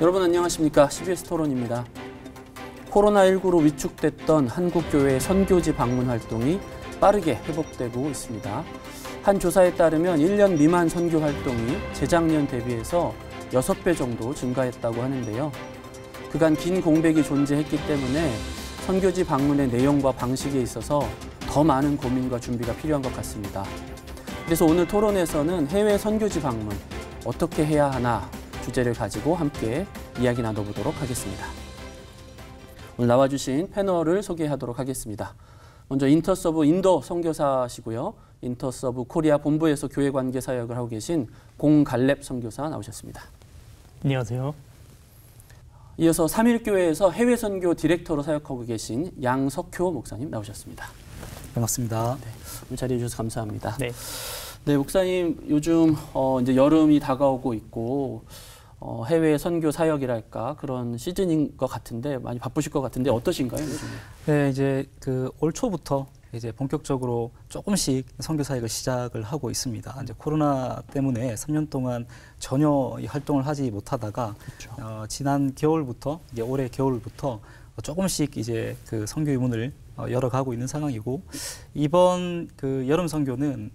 여러분 안녕하십니까? CBS 토론입니다. 코로나19로 위축됐던 한국교회의 선교지 방문 활동이 빠르게 회복되고 있습니다. 한 조사에 따르면 1년 미만 선교 활동이 재작년 대비해서 6배 정도 증가했다고 하는데요. 그간 긴 공백이 존재했기 때문에 선교지 방문의 내용과 방식에 있어서 더 많은 고민과 준비가 필요한 것 같습니다. 그래서 오늘 토론에서는 해외 선교지 방문 어떻게 해야 하나 주제를 가지고 함께 이야기 나눠보도록 하겠습니다. 오늘 나와주신 패널을 소개하도록 하겠습니다. 먼저 인터서브 인도 선교사시고요. 인터서브 코리아 본부에서 교회관계 사역을 하고 계신 공갈렙 선교사 나오셨습니다. 안녕하세요. 이어서 삼일교회에서 해외 선교 디렉터로 사역하고 계신 양석효 목사님 나오셨습니다. 반갑습니다. 네, 오늘 자리해 주셔서 감사합니다. 네. 네, 목사님 요즘 이제 여름이 다가오고 있고 해외 선교 사역이랄까 그런 시즌인 것 같은데 많이 바쁘실 것 같은데 어떠신가요, 요즘에? 네, 이제 올 초부터 이제 본격적으로 조금씩 선교 사역을 시작을 하고 있습니다. 이제 코로나 때문에 3년 동안 전혀 이 활동을 하지 못하다가 그렇죠. 지난 겨울부터 이제 올해 겨울부터 조금씩 이제 선교 유문을 열어가고 있는 상황이고 이번 여름 선교는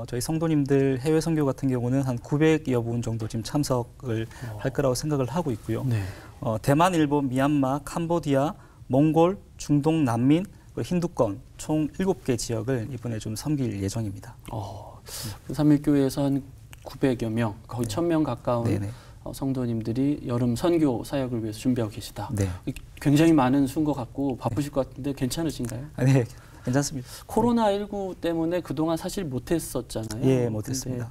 저희 성도님들 해외 선교 같은 경우는 한 900여 분 정도 지금 참석을 할 거라고 생각을 하고 있고요. 네. 대만, 일본, 미얀마, 캄보디아, 몽골, 중동, 난민, 그리고 힌두권 총 7개 지역을 이번에 좀 섬길 예정입니다. 삼일교회에서 한 900여 명, 거의 1000명 가까운 네네. 성도님들이 여름 선교 사역을 위해서 준비하고 계시다. 네. 굉장히 많은 수인 것 같고 바쁘실 것 같은데 괜찮으신가요? 네, 괜찮습니다. 코로나19 때문에 그동안 사실 못했었잖아요. 예, 못했습니다.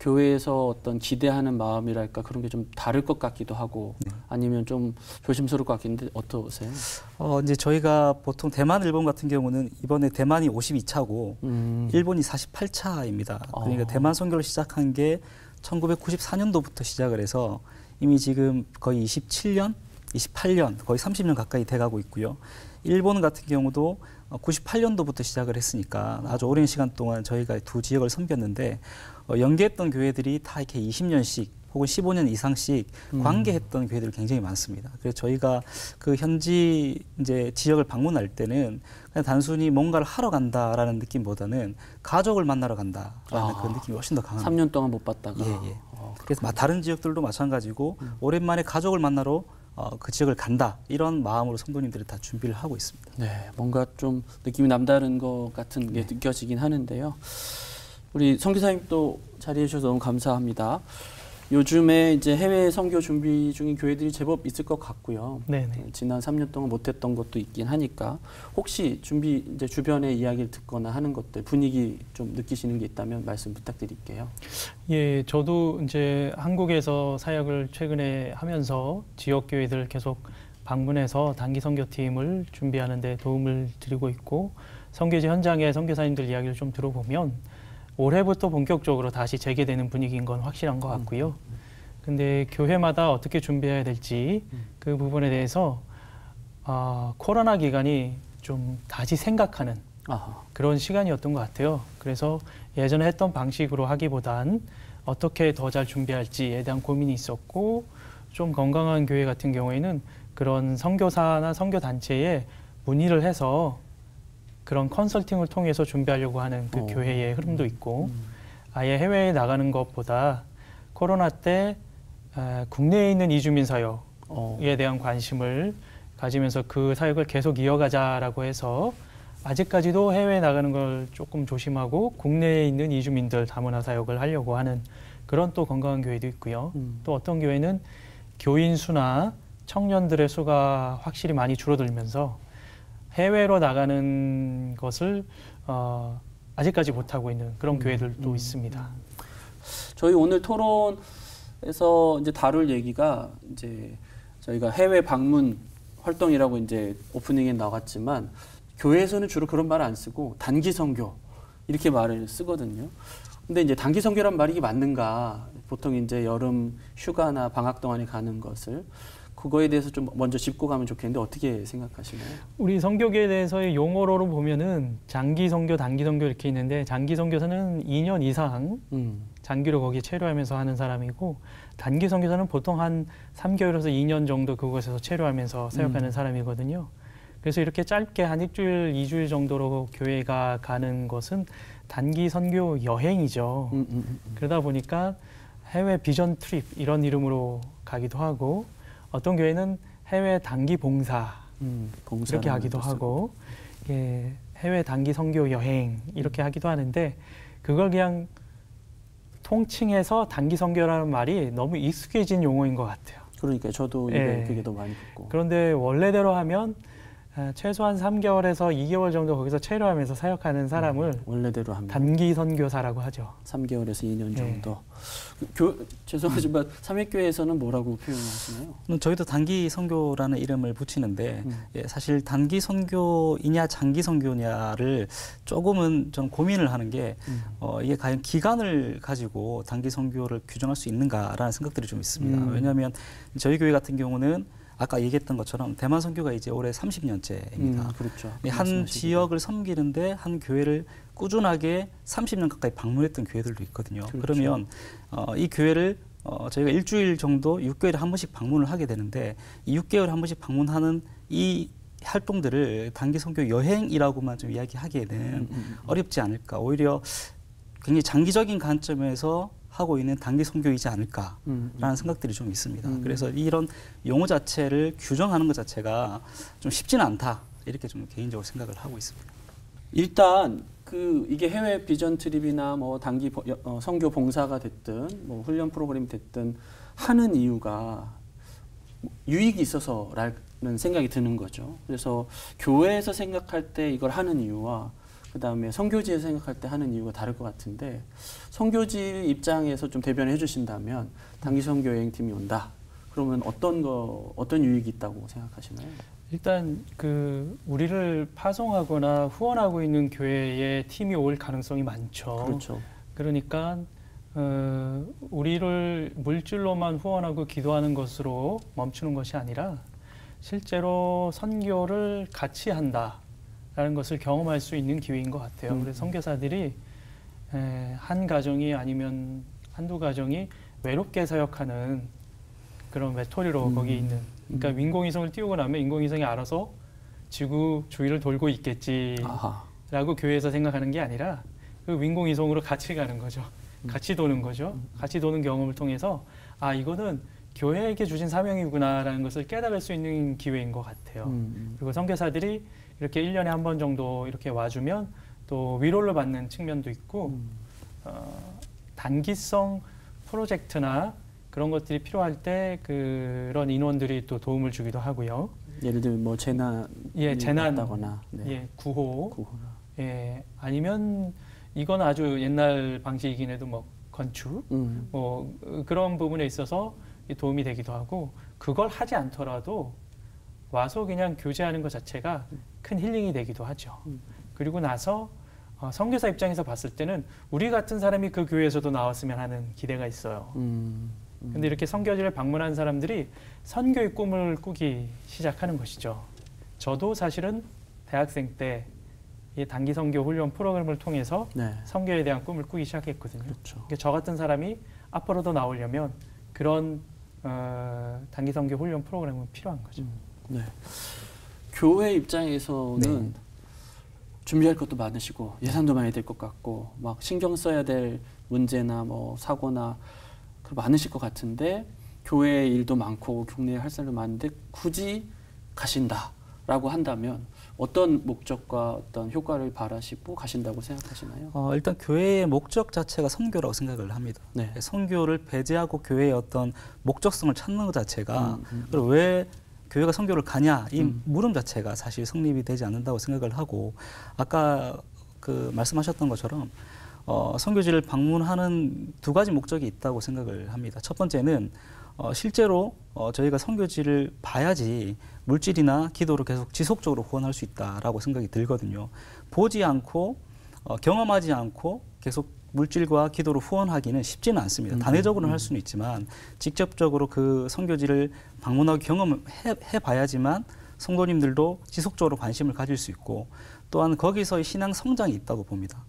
교회에서 어떤 기대하는 마음이랄까 그런 게 좀 다를 것 같기도 하고 아니면 좀 조심스러울 것 같긴데 어떠세요? 이제 저희가 보통 대만, 일본 같은 경우는 이번에 대만이 52차고 일본이 48차입니다. 그러니까 대만 선교를 시작한 게 1994년도부터 시작을 해서 이미 지금 거의 27년, 28년, 거의 30년 가까이 돼가고 있고요. 일본 같은 경우도 98년도부터 시작을 했으니까 아주 오랜 시간 동안 저희가 두 지역을 섬겼는데 연계했던 교회들이 다 이렇게 20년씩 혹은 15년 이상씩 관계했던 교회들이 굉장히 많습니다. 그래서 저희가 현지 이제 지역을 방문할 때는 그냥 단순히 뭔가를 하러 간다라는 느낌보다는 가족을 만나러 간다라는 그런 느낌이 훨씬 더 강합니다. 3년 동안 못 봤다가. 예. 그래서 다른 지역들도 마찬가지고 오랜만에 가족을 만나러 그 지역을 간다 이런 마음으로 성도님들이 다 준비를 하고 있습니다. 네, 뭔가 좀 느낌이 남다른 것 같은 게 느껴지긴 하는데요. 우리 선교사님 또 자리해 주셔서 너무 감사합니다. 요즘에 이제 해외 선교 준비 중인 교회들이 제법 있을 것 같고요. 네네. 지난 3년 동안 못했던 것도 있긴 하니까 혹시 준비 이제 주변의 이야기를 듣거나 하는 것들 분위기 좀 느끼시는 게 있다면 말씀 부탁드릴게요. 예, 저도 이제 한국에서 사역을 최근에 하면서 지역 교회들 계속 방문해서 단기 선교팀을 준비하는 데 도움을 드리고 있고 선교지 현장의 선교사님들 이야기를 좀 들어보면 올해부터 본격적으로 다시 재개되는 분위기인 건 확실한 것 같고요. 근데 교회마다 어떻게 준비해야 될지 그 부분에 대해서 코로나 기간이 좀 다시 생각하는 그런 시간이었던 것 같아요. 그래서 예전에 했던 방식으로 하기보단 어떻게 더 잘 준비할지에 대한 고민이 있었고 좀 건강한 교회 같은 경우에는 그런 선교사나 선교단체에 문의를 해서 그런 컨설팅을 통해서 준비하려고 하는 그 교회의 흐름도 있고 아예 해외에 나가는 것보다 코로나 때 국내에 있는 이주민 사역에 대한 관심을 가지면서 그 사역을 계속 이어가자라고 해서 아직까지도 해외에 나가는 걸 조금 조심하고 국내에 있는 이주민들 다문화 사역을 하려고 하는 그런 또 건강한 교회도 있고요. 또 어떤 교회는 교인 수나 청년들의 수가 확실히 많이 줄어들면서 해외로 나가는 것을 아직까지 못하고 있는 그런 교회들도 있습니다. 저희 오늘 토론에서 이제 다룰 얘기가 이제 저희가 해외 방문 활동이라고 이제 오프닝에 나왔지만 교회에서는 주로 그런 말을 안 쓰고 단기 선교 이렇게 말을 쓰거든요. 근데 이제 단기 선교란 말이 맞는가? 보통 이제 여름 휴가나 방학 동안에 가는 것을 그거에 대해서 좀 먼저 짚고 가면 좋겠는데 어떻게 생각하시나요? 우리 선교계에 대해서의 용어로 보면은 장기 선교, 단기 선교 이렇게 있는데 장기 선교사는 2년 이상 장기로 거기에 체류하면서 하는 사람이고 단기 선교사는 보통 한 3개월에서 2년 정도 그곳에서 체류하면서 사역하는 사람이거든요. 그래서 이렇게 짧게 한 일주일, 2주일 정도로 교회가 가는 것은 단기 선교 여행이죠. 그러다 보니까 해외 비전 트립 이런 이름으로 가기도 하고 어떤 교회는 해외 단기 봉사 이렇게 하기도 하고 예, 해외 단기 선교 여행 이렇게 하기도 하는데 그걸 그냥 통칭해서 단기 선교라는 말이 너무 익숙해진 용어인 것 같아요. 그러니까 저도 예. 그게 더 많이 듣고. 그런데 원래대로 하면 최소한 3개월에서 2개월 정도 거기서 체류하면서 사역하는 사람을 원래대로 하면 단기 선교사라고 하죠. 3개월에서 2년 정도. 네. 죄송하지만 삼위교회에서는 뭐라고 표현하시나요? 저희도 단기 선교라는 이름을 붙이는데 예, 사실 단기 선교이냐 장기 선교냐를 조금은 좀 고민을 하는 게 이게 과연 기간을 가지고 단기 선교를 규정할 수 있는가라는 생각들이 좀 있습니다. 왜냐하면 저희 교회 같은 경우는 아까 얘기했던 것처럼 대만 선교가 이제 올해 30년째입니다. 그렇죠. 한 지역을 섬기는데 한 교회를 꾸준하게 30년 가까이 방문했던 교회들도 있거든요. 그렇죠. 그러면 이 교회를 저희가 일주일 정도 6개월에 한 번씩 방문을 하게 되는데 이 6개월에 한 번씩 방문하는 이 활동들을 단기 선교 여행이라고만 좀 이야기하기에는 어렵지 않을까. 오히려 굉장히 장기적인 관점에서 하고 있는 단기 선교이지 않을까라는 생각들이 좀 있습니다. 그래서 이런 용어 자체를 규정하는 것 자체가 좀 쉽지는 않다. 이렇게 좀 개인적으로 생각을 하고 있습니다. 일단 이게 해외 비전 트립이나 뭐 단기 선교 봉사가 됐든 뭐 훈련 프로그램이 됐든 하는 이유가 유익이 있어서라는 생각이 드는 거죠. 그래서 교회에서 생각할 때 이걸 하는 이유와 그다음에 선교지에서 생각할 때 하는 이유가 다를 것 같은데 선교지 입장에서 좀 대변해 주신다면 단기 선교 여행팀이 온다. 그러면 어떤 유익이 있다고 생각하시나요? 일단 우리를 파송하거나 후원하고 있는 교회에 팀이 올 가능성이 많죠. 그렇죠. 그러니까 우리를 물질로만 후원하고 기도하는 것으로 멈추는 것이 아니라 실제로 선교를 같이 한다라는 것을 경험할 수 있는 기회인 것 같아요. 그래서 선교사들이 한 가정이 아니면 한두 가정이 외롭게 사역하는 그런 외톨이로 거기 있는 그러니까 인공위성을 띄우고 나면 인공위성이 알아서 지구 주위를 돌고 있겠지라고 교회에서 생각하는 게 아니라 그 인공위성으로 같이 가는 거죠. 같이 도는 거죠. 같이 도는 경험을 통해서 이거는 교회에게 주신 사명이구나라는 것을 깨달을 수 있는 기회인 것 같아요. 그리고 선교사들이 이렇게 1년에 한 번 정도 이렇게 와주면 또 위로를 받는 측면도 있고 단기성 프로젝트나 그런 것들이 필요할 때 그런 인원들이 또 도움을 주기도 하고요. 예를 들면 뭐 재난이 있다거나 구호나 아니면 이건 아주 옛날 방식이긴 해도 뭐 건축 뭐 그런 부분에 있어서 도움이 되기도 하고 그걸 하지 않더라도 와서 그냥 교제하는 것 자체가 큰 힐링이 되기도 하죠. 그리고 나서 선교사 입장에서 봤을 때는 우리 같은 사람이 그 교회에서도 나왔으면 하는 기대가 있어요. 근데 이렇게 선교지를 방문한 사람들이 선교의 꿈을 꾸기 시작하는 것이죠. 저도 사실은 대학생 때 이 단기 선교 훈련 프로그램을 통해서 선교에 대한 꿈을 꾸기 시작했거든요. 그렇죠. 그러니까 저 같은 사람이 앞으로도 나오려면 그런 단기 선교 훈련 프로그램은 필요한 거죠. 네. 교회 입장에서는 준비할 것도 많으시고 예산도 많이 될 것 같고 막 신경 써야 될 문제나 뭐 사고나 많으실 것 같은데 교회 일도 많고 국내에 할 일도 많은데 굳이 가신다라고 한다면 어떤 목적과 어떤 효과를 바라시고 가신다고 생각하시나요? 일단 교회의 목적 자체가 선교라고 생각을 합니다. 선교를 배제하고 교회의 어떤 목적성을 찾는 것 자체가 그리고 왜 교회가 선교를 가냐 이 물음 자체가 사실 성립이 되지 않는다고 생각을 하고 아까 말씀하셨던 것처럼 선교지를 방문하는 두 가지 목적이 있다고 생각을 합니다. 첫 번째는 실제로 저희가 선교지를 봐야지 물질이나 기도를 계속 지속적으로 후원할 수 있다라고 생각이 들거든요. 보지 않고 경험하지 않고 계속 물질과 기도로 후원하기는 쉽지는 않습니다. 단회적으로는 할 수는 있지만 직접적으로 그 선교지를 방문하고 경험해 봐야지만 성도님들도 지속적으로 관심을 가질 수 있고 또한 거기서의 신앙 성장이 있다고 봅니다.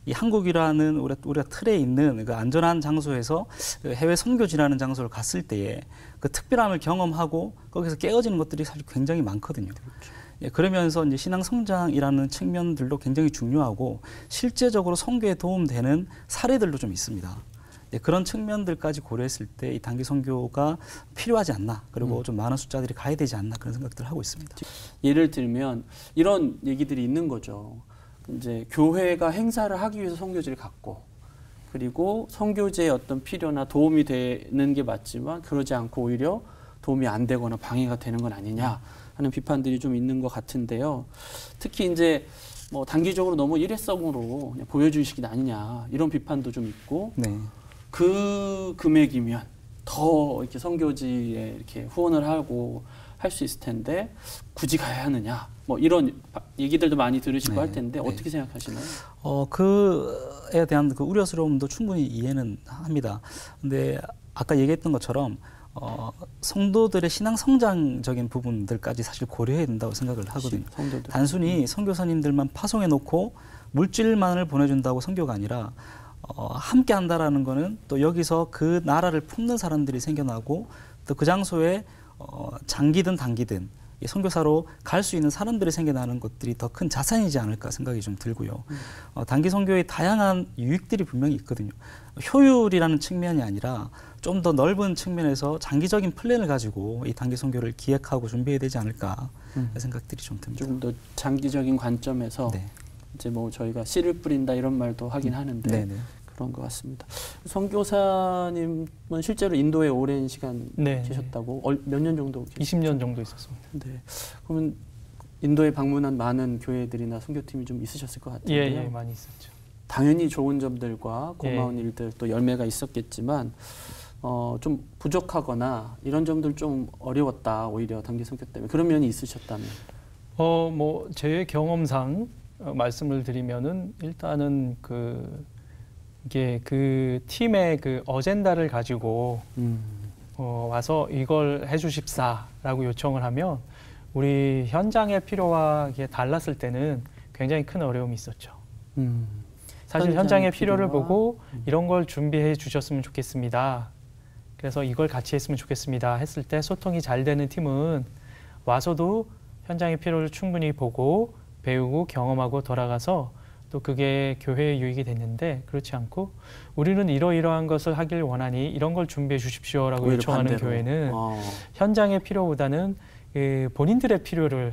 이 한국이라는 우리가 틀에 있는 그 안전한 장소에서 해외 선교지라는 장소를 갔을 때에 그 특별함을 경험하고 거기서 깨어지는 것들이 사실 굉장히 많거든요. 그렇죠. 예, 그러면서 이제 신앙 성장이라는 측면들도 굉장히 중요하고 실제적으로 선교에 도움되는 사례들도 좀 있습니다. 예, 그런 측면들까지 고려했을 때 이 단기 선교가 필요하지 않나, 그리고 좀 많은 숫자들이 가야 되지 않나 그런 생각들을 하고 있습니다. 예를 들면 이런 얘기들이 있는 거죠. 이제 교회가 행사를 하기 위해서 선교지를 갖고 그리고 선교제의 어떤 필요나 도움이 되는 게 맞지만 그러지 않고 오히려 도움이 안 되거나 방해가 되는 건 아니냐 하는 비판들이 좀 있는 것 같은데요. 특히 이제 뭐 단기적으로 너무 일회성으로 그냥 보여주시기 아니냐 이런 비판도 좀 있고 네. 그 금액이면 더 이렇게 선교지에 이렇게 후원을 하고 할 수 있을 텐데 굳이 가야 하느냐 뭐 이런 얘기들도 많이 들으시고 네, 할 텐데 네. 어떻게 생각하시나요? 그에 대한 그 우려스러움도 충분히 이해는 합니다. 근데 아까 얘기했던 것처럼 성도들의 신앙 성장적인 부분들까지 사실 고려해야 된다고 생각을 하거든요. 성도들. 단순히 선교사님들만 파송해 놓고 물질만을 보내준다고 선교가 아니라 함께 한다라는 거는 또 여기서 그 나라를 품는 사람들이 생겨나고 또 그 장소에 장기든 단기든 이 선교사로 갈 수 있는 사람들이 생겨나는 것들이 더 큰 자산이지 않을까 생각이 좀 들고요. 단기 선교의 다양한 유익들이 분명히 있거든요. 효율이라는 측면이 아니라 좀 더 넓은 측면에서 장기적인 플랜을 가지고 이 단기 선교를 기획하고 준비해야 되지 않을까 생각들이 좀 듭니다. 좀 더 장기적인 관점에서 네. 이제 뭐 저희가 씨를 뿌린다 이런 말도 하긴 하는데 네네. 그런 것 같습니다. 선교사님은 실제로 인도에 오랜 시간 네. 계셨다고 몇 년 정도 계셨죠? 20년 정도 있었습니다. 네. 그러면 인도에 방문한 많은 교회들이나 선교팀이 좀 있으셨을 것 같은데요. 예, 많이 있었죠. 당연히 좋은 점들과 고마운 예. 일들 또 열매가 있었겠지만 좀 부족하거나 이런 점들 좀 어려웠다 오히려 단기 선교 때문에 그런 면이 있으셨다면 뭐 제 경험상 말씀을 드리면은 일단은 이게 그 팀의 그 어젠다를 가지고 와서 이걸 해주십사라고 요청을 하면 우리 현장의 필요와 이게 달랐을 때는 굉장히 큰 어려움이 있었죠. 사실 현장의 필요를 보고 이런 걸 준비해 주셨으면 좋겠습니다. 그래서 이걸 같이 했으면 좋겠습니다. 했을 때 소통이 잘 되는 팀은 와서도 현장의 필요를 충분히 보고 배우고 경험하고 돌아가서 또 그게 교회의 유익이 됐는데 그렇지 않고 우리는 이러이러한 것을 하길 원하니 이런 걸 준비해 주십시오라고 요청하는 반대로. 교회는 현장의 필요보다는 본인들의 필요를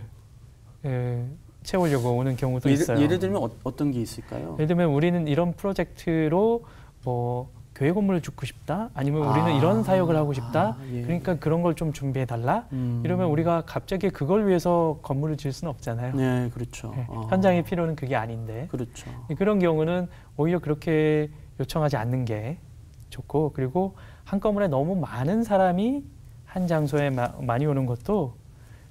채우려고 오는 경우도 있어요. 예를 들면 어떤 게 있을까요? 예를 들면 우리는 이런 프로젝트로 뭐 교회 건물을 짓고 싶다 아니면 우리는 이런 사역을 하고 싶다 예. 그러니까 그런 걸 좀 준비해 달라 이러면 우리가 갑자기 그걸 위해서 건물을 지을 수는 없잖아요. 네, 그렇죠. 네, 현장의 필요는 그게 아닌데 그렇죠. 그런 경우는 오히려 그렇게 요청하지 않는 게 좋고 그리고 한꺼번에 너무 많은 사람이 한 장소에 많이 오는 것도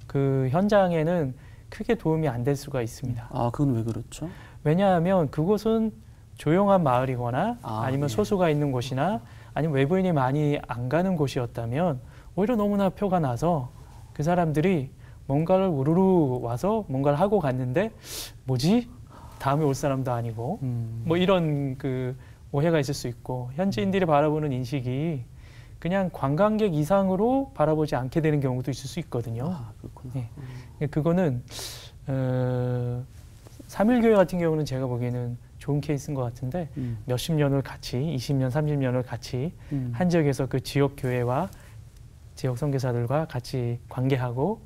그 현장에는 크게 도움이 안 될 수가 있습니다. 그건 왜 그렇죠? 왜냐하면 그곳은 조용한 마을이거나 아니면 예. 소수가 있는 곳이나 아니면 외부인이 많이 안 가는 곳이었다면 오히려 너무나 표가 나서 그 사람들이 뭔가를 우르르 와서 뭔가를 하고 갔는데 뭐지? 다음에 올 사람도 아니고 뭐 이런 그 오해가 있을 수 있고 현지인들이 바라보는 인식이 그냥 관광객 이상으로 바라보지 않게 되는 경우도 있을 수 있거든요. 그렇구나. 네. 그거는 3일교회 같은 경우는 제가 보기에는 좋은 케이스인 것 같은데 몇십 년을 같이 20년, 30년을 같이 한 지역에서 그 지역 교회와 지역 선교사들과 같이 관계하고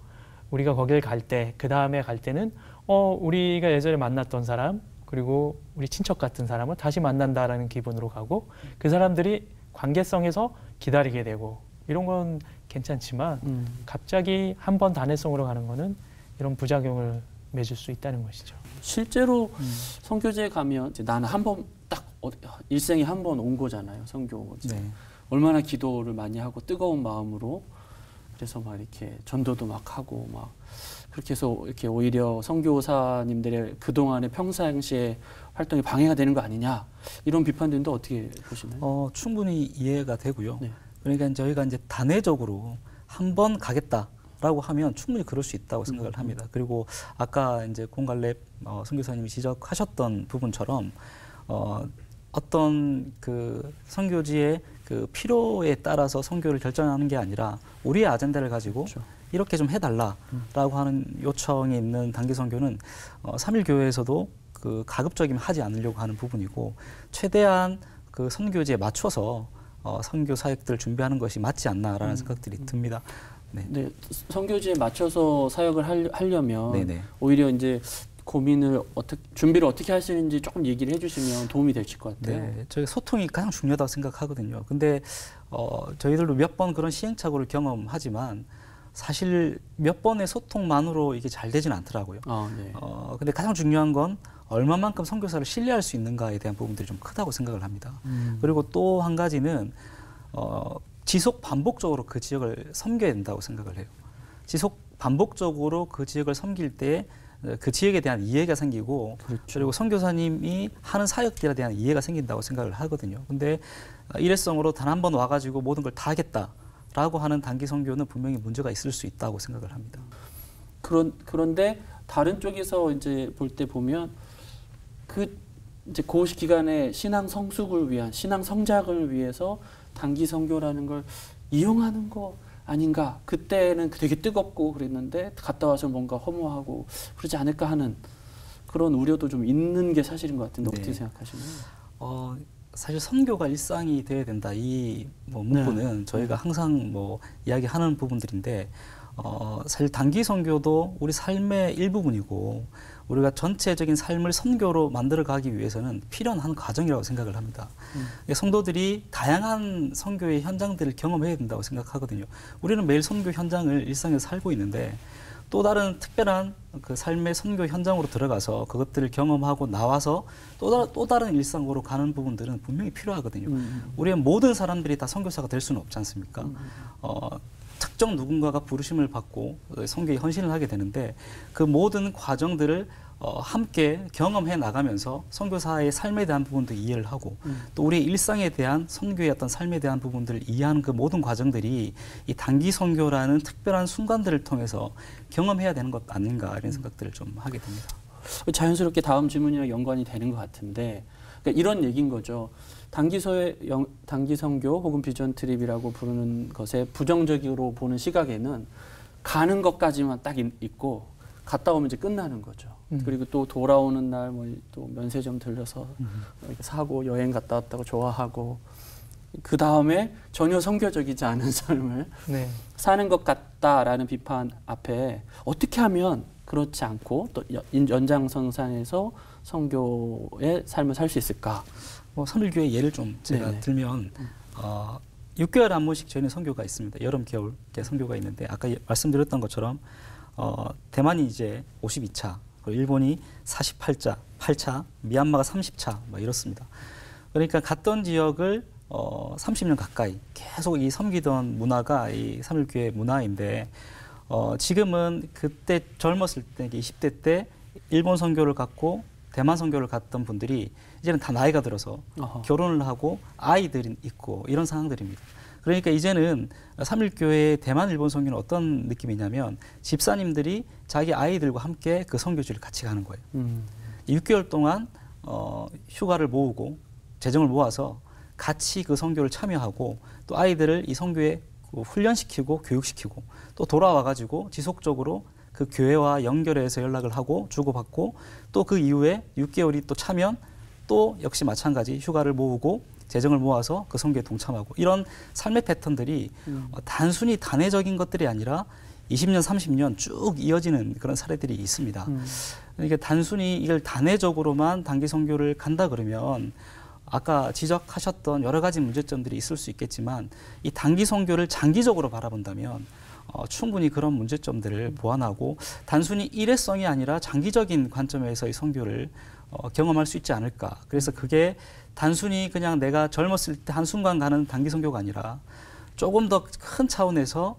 우리가 거길 갈 때 그 다음에 갈 때는 우리가 예전에 만났던 사람 그리고 우리 친척 같은 사람을 다시 만난다라는 기분으로 가고 그 사람들이 관계성에서 기다리게 되고 이런 건 괜찮지만 갑자기 한 번 단회성으로 가는 거는 이런 부작용을 맺을 수 있다는 것이죠. 실제로 선교지에 가면 이제 나는 한 번 딱 일생에 한 번 온 거잖아요. 선교지. 네. 얼마나 기도를 많이 하고 뜨거운 마음으로 그래서 막 이렇게 전도도 막 하고 막 그렇게 해서 이렇게 오히려 선교사님들의 그동안의 평상시의 활동이 방해가 되는 거 아니냐 이런 비판들도 어떻게 보시나요? 충분히 이해가 되고요. 네. 그러니까 저희가 이제 단회적으로 한 번 가겠다라고 하면 충분히 그럴 수 있다고 생각을 합니다. 그리고 아까 이제 공갈렙 선교사님이 지적하셨던 부분처럼 어떤 그 선교지의 그 필요에 따라서 선교를 결정하는 게 아니라 우리의 아젠다를 가지고 그렇죠. 이렇게 좀 해달라라고 하는 요청이 있는 단기 선교는 삼일교회에서도 그 가급적이면 하지 않으려고 하는 부분이고 최대한 그 선교지에 맞춰서 선교 사역들을 준비하는 것이 맞지 않나라는 생각들이 듭니다. 네. 네, 선교지에 맞춰서 사역을 하려면 네네. 오히려 이제 고민을 준비를 어떻게 하시는지 조금 얘기를 해주시면 도움이 되실 것 같아요. 네, 저희 소통이 가장 중요하다고 생각하거든요. 근데 저희들도 몇 번 그런 시행착오를 경험하지만 사실 몇 번의 소통만으로 이게 잘 되지는 않더라고요. 네. 근데 가장 중요한 건 얼마만큼 선교사를 신뢰할 수 있는가에 대한 부분들이 좀 크다고 생각을 합니다. 그리고 또 한 가지는 지속 반복적으로 그 지역을 섬겨야 된다고 생각을 해요. 지속 반복적으로 그 지역을 섬길 때 그 지역에 대한 이해가 생기고 그렇죠. 그리고 선교사님이 하는 사역들에 대한 이해가 생긴다고 생각을 하거든요. 근데 일회성으로 단 한 번 와가지고 모든 걸 다 하겠다라고 하는 단기 선교는 분명히 문제가 있을 수 있다고 생각을 합니다. 그런데 다른 쪽에서 이제 볼 때 보면 이제 그 기간에 신앙 성숙을 위한 신앙 성장을 위해서 단기 선교라는 걸 이용하는 거 아닌가. 그때는 되게 뜨겁고 그랬는데 갔다 와서 뭔가 허무하고 그러지 않을까 하는 그런 우려도 좀 있는 게 사실인 것 같은데 네. 어떻게 생각하시나요? 사실 선교가 일상이 돼야 된다. 이 문구는 저희가 항상 이야기하는 부분들인데 사실 단기 선교도 우리 삶의 일부분이고 우리가 전체적인 삶을 선교로 만들어가기 위해서는 필요한 한 과정이라고 생각을 합니다. 성도들이 다양한 선교의 현장들을 경험해야 된다고 생각하거든요. 우리는 매일 선교 현장을 일상에서 살고 있는데 또 다른 특별한 그 삶의 선교 현장으로 들어가서 그것들을 경험하고 나와서 또 다른 일상으로 가는 부분들은 분명히 필요하거든요. 우리의 모든 사람들이 다 선교사가 될 수는 없지 않습니까? 특정 누군가가 부르심을 받고 선교에 헌신을 하게 되는데 그 모든 과정들을 함께 경험해 나가면서 선교사의 삶에 대한 부분도 이해를 하고 또 우리의 일상에 대한 선교의 어떤 삶에 대한 부분들을 이해하는 그 모든 과정들이 이 단기 선교라는 특별한 순간들을 통해서 경험해야 되는 것 아닌가 이런 생각들을 좀 하게 됩니다. 자연스럽게 다음 질문이랑 연관이 되는 것 같은데 그러니까 이런 얘기인 거죠. 단기 선교 혹은 비전 트립이라고 부르는 것에 부정적으로 보는 시각에는 가는 것까지만 딱 있고 갔다 오면 이제 끝나는 거죠. 그리고 또 돌아오는 날 또 면세점 들려서 사고 여행 갔다 왔다고 좋아하고 그 다음에 전혀 선교적이지 않은 삶을 네. 사는 것 같다라는 비판 앞에 어떻게 하면 그렇지 않고 또 연장선상에서 선교의 삶을 살 수 있을까? 삼일교회 예를 좀 제가 네네. 들면 6개월에 한 번씩 저희는 선교가 있습니다. 여름, 겨울 선교가 있는데 아까 말씀드렸던 것처럼 대만이 이제 52차, 그리고 일본이 48차, 미얀마가 30차 이렇습니다. 그러니까 갔던 지역을 30년 가까이 계속 이 섬기던 문화가 이 삼일교회 문화인데 지금은 그때 젊었을 때 20대 때 일본 선교를 갔고 대만 선교를 갔던 분들이 이제는 다 나이가 들어서 결혼을 하고 아이들이 있고 이런 상황들입니다. 그러니까 이제는 삼일교회의 대만 일본 선교는 어떤 느낌이냐면 집사님들이 자기 아이들과 함께 그 선교지를 같이 가는 거예요. 6개월 동안 휴가를 모으고 재정을 모아서 같이 그 선교를 참여하고 또 아이들을 이 선교에 훈련시키고 교육시키고 또 돌아와가지고 지속적으로 그 교회와 연결해서 연락을 하고 주고받고 또 그 이후에 6개월이 또 차면 또 역시 마찬가지 휴가를 모으고 재정을 모아서 그 선교에 동참하고 이런 삶의 패턴들이 단순히 단회적인 것들이 아니라 20년, 30년 쭉 이어지는 그런 사례들이 있습니다. 그러니까 단순히 이걸 단회적으로만 단기 선교를 간다 그러면 아까 지적하셨던 여러 가지 문제점들이 있을 수 있겠지만 이 단기 선교를 장기적으로 바라본다면 충분히 그런 문제점들을 보완하고 단순히 일회성이 아니라 장기적인 관점에서의 선교를 경험할 수 있지 않을까. 그래서 그게 단순히 그냥 내가 젊었을 때 한순간 가는 단기 선교가 아니라 조금 더 큰 차원에서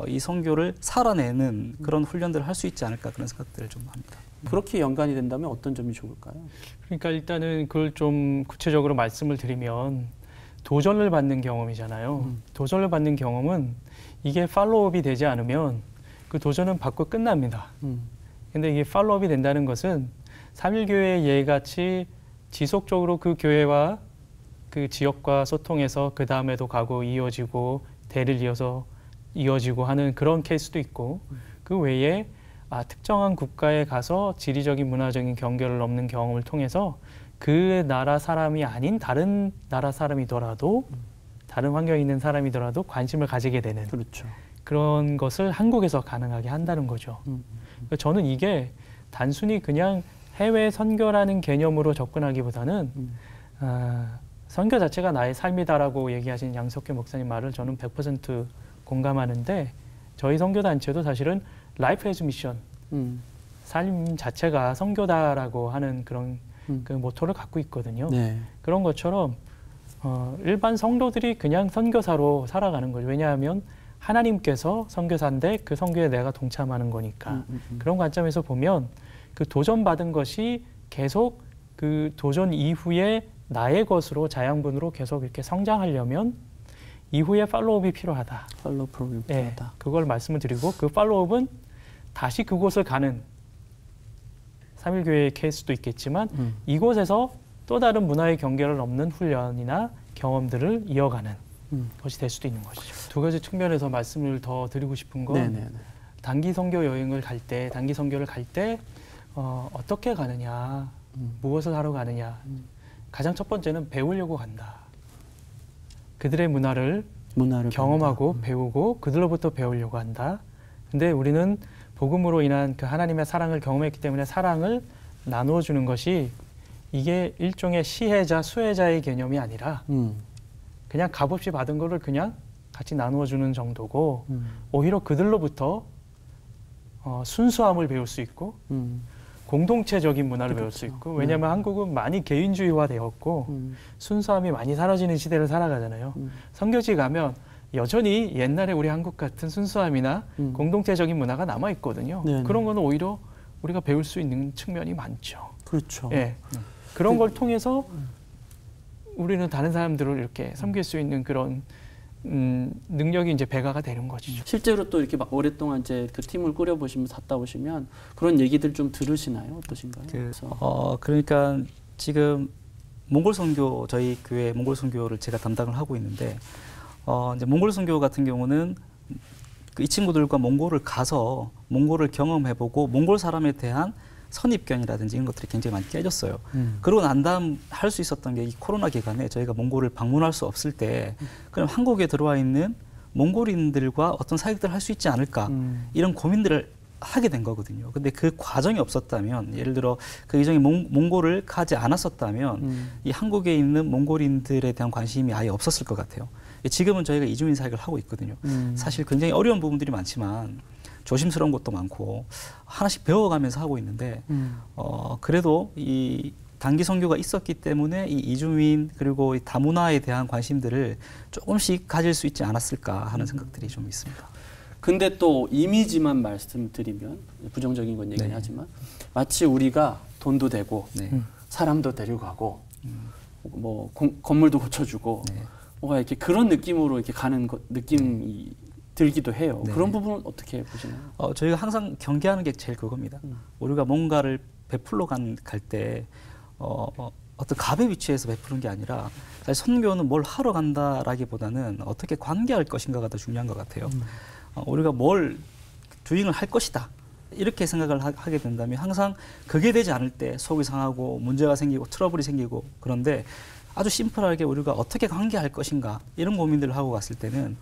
이 선교를 살아내는 그런 훈련들을 할 수 있지 않을까 그런 생각들을 좀 합니다. 그렇게 연관이 된다면 어떤 점이 좋을까요? 그러니까 일단은 그걸 좀 구체적으로 말씀을 드리면 도전을 받는 경험이잖아요. 도전을 받는 경험은 이게 팔로우업이 되지 않으면 그 도전은 받고 끝납니다. 근데 이게 팔로우업이 된다는 것은 3.1교회 예같이 지속적으로 그 교회와 그 지역과 소통해서 그 다음에도 가고 이어지고 대를 이어서 이어지고 하는 그런 케이스도 있고 그 외에 특정한 국가에 가서 지리적인 문화적인 경계를 넘는 경험을 통해서 그 나라 사람이 아닌 다른 나라 사람이더라도 다른 환경에 있는 사람이더라도 관심을 가지게 되는 그렇죠. 그런 것을 한국에서 가능하게 한다는 거죠. 그러니까 저는 이게 단순히 그냥 해외 선교라는 개념으로 접근하기보다는 선교 자체가 나의 삶이다라고 얘기하신 양석규 목사님 말을 저는 100% 공감하는데 저희 선교단체도 사실은 라이프 에즈 미션, 삶 자체가 선교다라고 하는 그런 그 모토를 갖고 있거든요. 네. 그런 것처럼 일반 성도들이 그냥 선교사로 살아가는 거죠. 왜냐하면 하나님께서 선교사인데 그 선교에 내가 동참하는 거니까. 그런 관점에서 보면 그 도전받은 것이 계속 그 도전 이후에 나의 것으로 자양분으로 계속 이렇게 성장하려면 이후에 팔로우업이 필요하다. 팔로우 프로그램이 필요하다. 네, 그걸 말씀을 드리고 그 팔로우업은 다시 그곳을 가는 3.1교회의 케이스도 있겠지만 이곳에서 또 다른 문화의 경계를 넘는 훈련이나 경험들을 이어가는 것이 될 수도 있는 것이죠. 두 가지 측면에서 말씀을 더 드리고 싶은 건 네네네. 단기 선교 여행을 갈 때, 단기 선교를 갈 때 어떻게 가느냐, 무엇을 하러 가느냐. 가장 첫 번째는 배우려고 간다. 그들의 문화를 경험하고 배우고 그들로부터 배우려고 한다. 근데 우리는 복음으로 인한 그 하나님의 사랑을 경험했기 때문에 사랑을 나누어 주는 것이 이게 일종의 시혜자, 수혜자의 개념이 아니라 그냥 값없이 받은 거를 그냥 같이 나누어 주는 정도고 오히려 그들로부터 순수함을 배울 수 있고 공동체적인 문화를 배울 수 있고 왜냐하면 한국은 많이 개인주의화되었고 순수함이 많이 사라지는 시대를 살아가잖아요. 선교지 가면 여전히 옛날에 우리 한국 같은 순수함이나 공동체적인 문화가 남아있거든요. 네네. 그런 거는 오히려 우리가 배울 수 있는 측면이 많죠. 그렇죠. 예. 그런 걸 통해서 우리는 다른 사람들을 이렇게 섬길 수 있는 그런 능력이 이제 배가가 되는 것이죠. 실제로 또 이렇게 막 오랫동안 이제 그 팀을 꾸려보시면서 갔다 오시면 그런 얘기들 좀 들으시나요? 어떠신가요? 그러니까 지금 몽골 선교 저희 교회 몽골 선교를 제가 담당을 하고 있는데 이제 몽골 선교 같은 경우는 이 친구들과 몽골을 가서 몽골을 경험해보고 몽골 사람에 대한 선입견이라든지 이런 것들이 굉장히 많이 깨졌어요. 그러고 난 다음 할 수 있었던 게 이 코로나 기간에 저희가 몽골을 방문할 수 없을 때 그럼 한국에 들어와 있는 몽골인들과 어떤 사역들을 할 수 있지 않을까 이런 고민들을 하게 된 거거든요. 근데 그 과정이 없었다면 예를 들어 그 이전에 몽골을 가지 않았었다면 이 한국에 있는 몽골인들에 대한 관심이 아예 없었을 것 같아요. 지금은 저희가 이주민 사역을 하고 있거든요. 사실 굉장히 어려운 부분들이 많지만 조심스러운 것도 많고 하나씩 배워가면서 하고 있는데 그래도 이 단기 선교가 있었기 때문에 이 이주민 그리고 이 다문화에 대한 관심들을 조금씩 가질 수 있지 않았을까 하는 생각들이 좀 있습니다. 근데 또 이미지만 말씀드리면 부정적인 건 얘기는 하지만 마치 우리가 돈도 되고 사람도 데려가고 뭐 건물도 고쳐주고 뭔가 이렇게 그런 느낌으로 이렇게 가는 느낌이 들기도 해요. 그런 부분은 어떻게 보시나요? 저희가 항상 경계하는 게 제일 그겁니다. 우리가 뭔가를 베풀러 갈 때 어떤 갑의 위치에서 베푸는 게 아니라 사실 선교는 뭘 하러 간다라기보다는 어떻게 관계할 것인가가 더 중요한 것 같아요. 우리가 뭘 주행을 할 것이다. 이렇게 생각을 하게 된다면 항상 그게 되지 않을 때 속이 상하고 문제가 생기고 트러블이 생기고 그런데 아주 심플하게 우리가 어떻게 관계할 것인가 이런 고민들을 하고 갔을 때는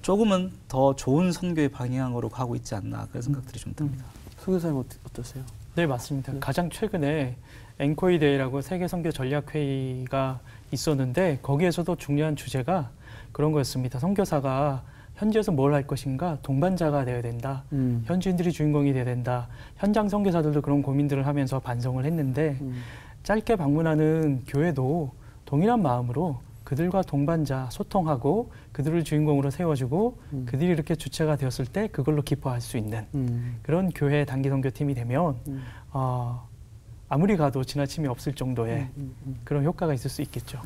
조금은 더 좋은 선교의 방향으로 가고 있지 않나 그런 생각들이 좀 듭니다. 선교사님 어떠세요? 네, 맞습니다. 가장 최근에 앵코이 데이라고 세계 선교 전략 회의가 있었는데 거기에서도 중요한 주제가 그런 거였습니다. 선교사가 현지에서 뭘 할 것인가 동반자가 되어야 된다. 현지인들이 주인공이 되어야 된다. 현장 선교사들도 그런 고민들을 하면서 반성을 했는데 짧게 방문하는 교회도 동일한 마음으로 그들과 동반자 소통하고 그들을 주인공으로 세워주고 그들이 이렇게 주체가 되었을 때 그걸로 기뻐할 수 있는 그런 교회 단기 선교팀이 되면 아무리 가도 지나침이 없을 정도의 그런 효과가 있을 수 있겠죠.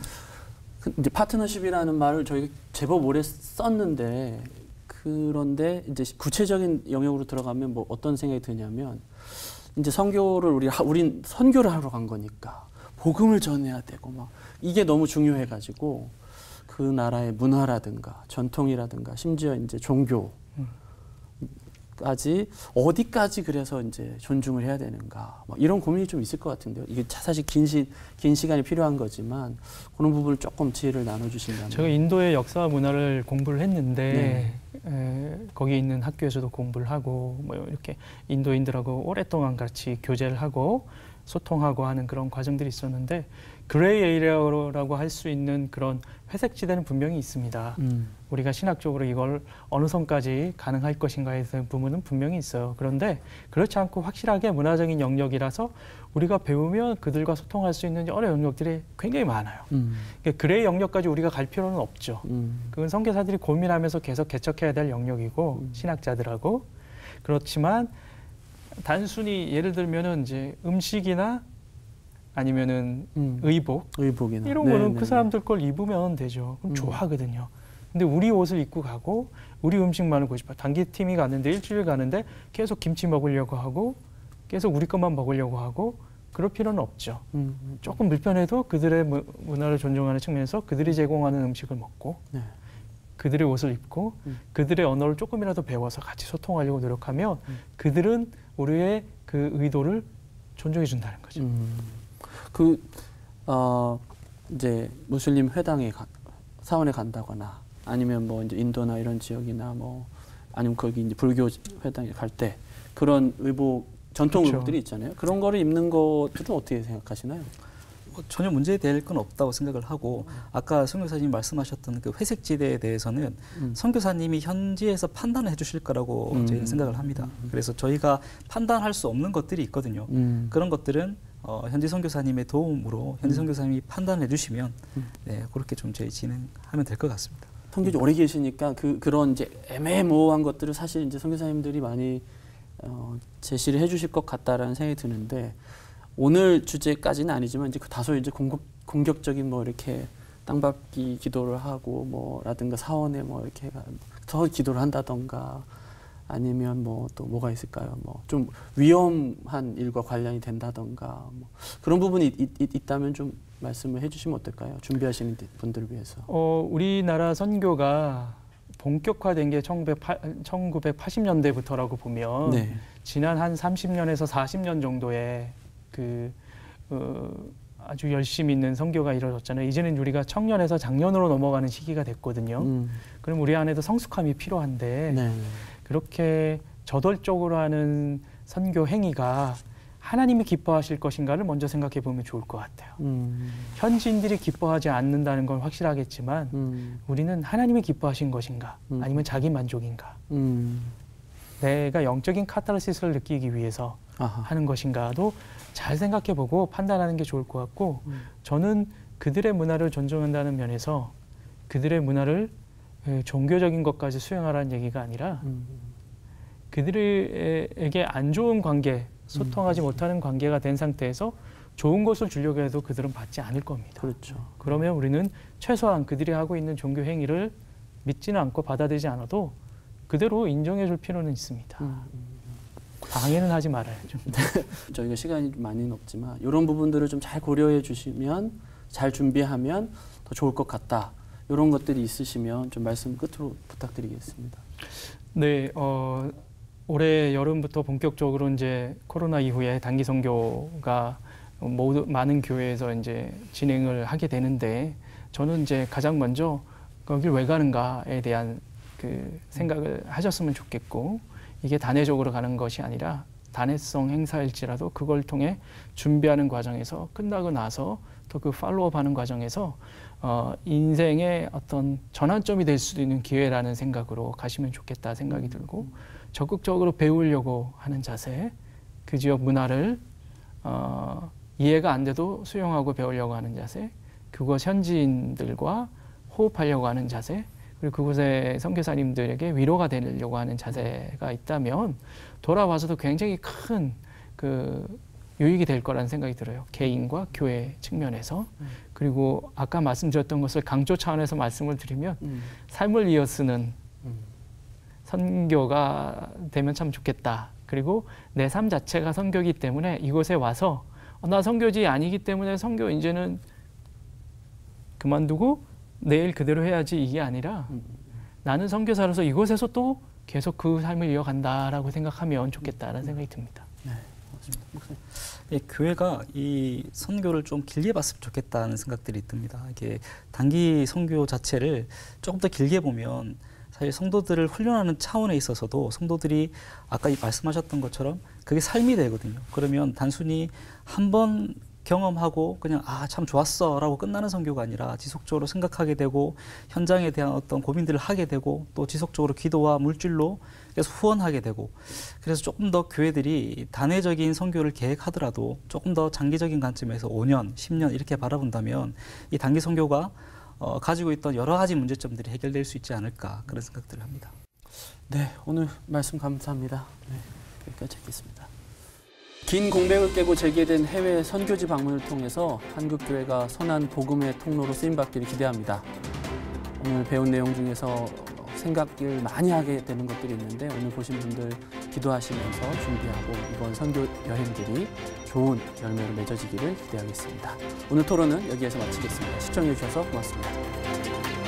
이제 파트너십이라는 말을 저희가 제법 오래 썼는데 그런데 이제 구체적인 영역으로 들어가면 뭐 어떤 생각이 드냐면 이제 선교를 우린 선교를 하러 간 거니까 복음을 전해야 되고 막 이게 너무 중요해가지고 그 나라의 문화라든가 전통이라든가 심지어 이제 종교까지 어디까지 그래서 이제 존중을 해야 되는가 뭐 이런 고민이 좀 있을 것 같은데요. 이게 사실 긴 시간이 필요한 거지만 그런 부분을 조금 지혜를 나눠주신다면. 제가 인도의 역사와 문화를 공부를 했는데 거기 있는 학교에서도 공부를 하고 뭐 이렇게 인도인들하고 오랫동안 같이 교제를 하고 소통하고 하는 그런 과정들이 있었는데 그레이 에리어라고 할 수 있는 그런 회색 지대는 분명히 있습니다. 우리가 신학적으로 이걸 어느 선까지 가능할 것인가에 대한 부분은 분명히 있어요. 그런데 그렇지 않고 확실하게 문화적인 영역이라서 우리가 배우면 그들과 소통할 수 있는 여러 영역들이 굉장히 많아요. 그러니까 그레이 영역까지 우리가 갈 필요는 없죠. 그건 선교사들이 고민하면서 계속 개척해야 될 영역이고 신학자들하고 그렇지만 단순히 예를 들면은 이제 음식이나 아니면은 의복이나 이런 거는 그 사람들 걸 입으면 되죠. 그럼 좋아하거든요. 근데 우리 옷을 입고 가고 우리 음식만 먹고 싶어. 단기 팀이 갔는데 일주일 가는데 계속 김치 먹으려고 하고 계속 우리 것만 먹으려고 하고 그럴 필요는 없죠. 조금 불편해도 그들의 문화를 존중하는 측면에서 그들이 제공하는 음식을 먹고 그들의 옷을 입고 그들의 언어를 조금이라도 배워서 같이 소통하려고 노력하면 그들은 우리의 그 의도를 존중해 준다는 거죠. 이제 무슬림 회당에 사원에 간다거나 아니면 뭐 이제 인도나 이런 지역이나 뭐 아니면 거기 이제 불교 회당에 갈 때 그런 의복 전통 그렇죠. 의복들이 있잖아요. 그런 거를 입는 것들은 어떻게 생각하시나요? 전혀 문제될 건 없다고 생각을 하고 아까 선교사님이 말씀하셨던 그 회색 지대에 대해서는 선교사님이 현지에서 판단을 해주실 거라고 저희는 생각을 합니다. 그래서 저희가 판단할 수 없는 것들이 있거든요. 그런 것들은 현지 선교사님의 도움으로 현지 선교사님이 판단해 주시면 네, 그렇게 좀 저희 진행하면 될 것 같습니다. 선교지 오래 계시니까 그런 이제 애매모호한 것들을 사실 이제 선교사님들이 많이 제시를 해주실 것 같다라는 생각이 드는데. 오늘 주제까지는 아니지만 이제 그 다소 이제 공격적인 뭐 이렇게 땅밟기 기도를 하고 뭐라든가 사원에 뭐 이렇게 더 기도를 한다던가 아니면 뭐 또 뭐가 있을까요? 뭐 좀 위험한 일과 관련이 된다던가 뭐 그런 부분이 있다면 좀 말씀을 해주시면 어떨까요? 준비하시는 분들을 위해서. 우리나라 선교가 본격화된 게 1980년대부터라고 보면 지난 한 30년에서 40년 정도의 아주 열심히 있는 선교가 이루어졌잖아요. 이제는 우리가 청년에서 장년으로 넘어가는 시기가 됐거든요. 그럼 우리 안에도 성숙함이 필요한데 그렇게 저돌적으로 하는 선교 행위가 하나님이 기뻐하실 것인가를 먼저 생각해 보면 좋을 것 같아요. 현지인들이 기뻐하지 않는다는 건 확실하겠지만 우리는 하나님이 기뻐하신 것인가 아니면 자기 만족인가 내가 영적인 카타르시스를 느끼기 위해서 하는 것인가도 잘 생각해보고 판단하는 게 좋을 것 같고 저는 그들의 문화를 존중한다는 면에서 그들의 문화를 종교적인 것까지 수용하라는 얘기가 아니라 그들에게 안 좋은 관계, 소통하지 못하는 관계가 된 상태에서 좋은 것을 주려고 해도 그들은 받지 않을 겁니다. 그렇죠. 그러면 우리는 최소한 그들이 하고 있는 종교 행위를 믿지는 않고 받아들이지 않아도 그대로 인정해 줄 필요는 있습니다. 방해는 하지 말아야죠. 저희가 시간이 많이는 없지만 이런 부분들을 좀 잘 고려해 주시면 잘 준비하면 더 좋을 것 같다. 이런 것들이 있으시면 좀 말씀 끝으로 부탁드리겠습니다. 네, 올해 여름부터 본격적으로 이제 코로나 이후에 단기 선교가 많은 교회에서 이제 진행을 하게 되는데 저는 이제 가장 먼저 거길 왜 가는가에 대한 그 생각을 하셨으면 좋겠고 이게 단회적으로 가는 것이 아니라 단회성 행사일지라도 그걸 통해 준비하는 과정에서 끝나고 나서 또 그 팔로우업하는 과정에서 인생의 어떤 전환점이 될 수도 있는 기회라는 생각으로 가시면 좋겠다 생각이 들고 적극적으로 배우려고 하는 자세, 그 지역 문화를 이해가 안 돼도 수용하고 배우려고 하는 자세, 그곳 현지인들과 호흡하려고 하는 자세, 그리고 그곳의 선교사님들에게 위로가 되려고 하는 자세가 있다면 돌아와서도 굉장히 큰 그 유익이 될 거라는 생각이 들어요. 개인과 교회 측면에서. 그리고 아까 말씀드렸던 것을 강조 차원에서 말씀을 드리면 삶을 이어 쓰는 선교가 되면 참 좋겠다. 그리고 내 삶 자체가 선교이기 때문에 이곳에 와서 나 선교지 아니기 때문에 선교 이제는 그만두고 내일 그대로 해야지 이게 아니라 나는 선교사로서 이곳에서 또 계속 그 삶을 이어간다라고 생각하면 좋겠다라는 생각이 듭니다. 네. 예, 교회가 이 선교를 좀 길게 봤으면 좋겠다는 생각들이 듭니다. 이게 단기 선교 자체를 조금 더 길게 보면 사실 성도들을 훈련하는 차원에 있어서도 성도들이 아까 말씀하셨던 것처럼 그게 삶이 되거든요. 그러면 단순히 한 번 경험하고 그냥 참 좋았어 라고 끝나는 선교가 아니라 지속적으로 생각하게 되고 현장에 대한 어떤 고민들을 하게 되고 또 지속적으로 기도와 물질로 계속 후원하게 되고 그래서 조금 더 교회들이 단회적인 선교를 계획하더라도 조금 더 장기적인 관점에서 5년, 10년 이렇게 바라본다면 이 단기 선교가 가지고 있던 여러 가지 문제점들이 해결될 수 있지 않을까 그런 생각들을 합니다. 네, 오늘 말씀 감사합니다. 네, 여기까지 듣겠습니다. 긴 공백을 깨고 재개된 해외 선교지 방문을 통해서 한국교회가 선한 복음의 통로로 쓰임받기를 기대합니다. 오늘 배운 내용 중에서 생각을 많이 하게 되는 것들이 있는데 오늘 보신 분들 기도하시면서 준비하고 이번 선교 여행들이 좋은 열매로 맺어지기를 기대하겠습니다. 오늘 토론은 여기에서 마치겠습니다. 시청해 주셔서 고맙습니다.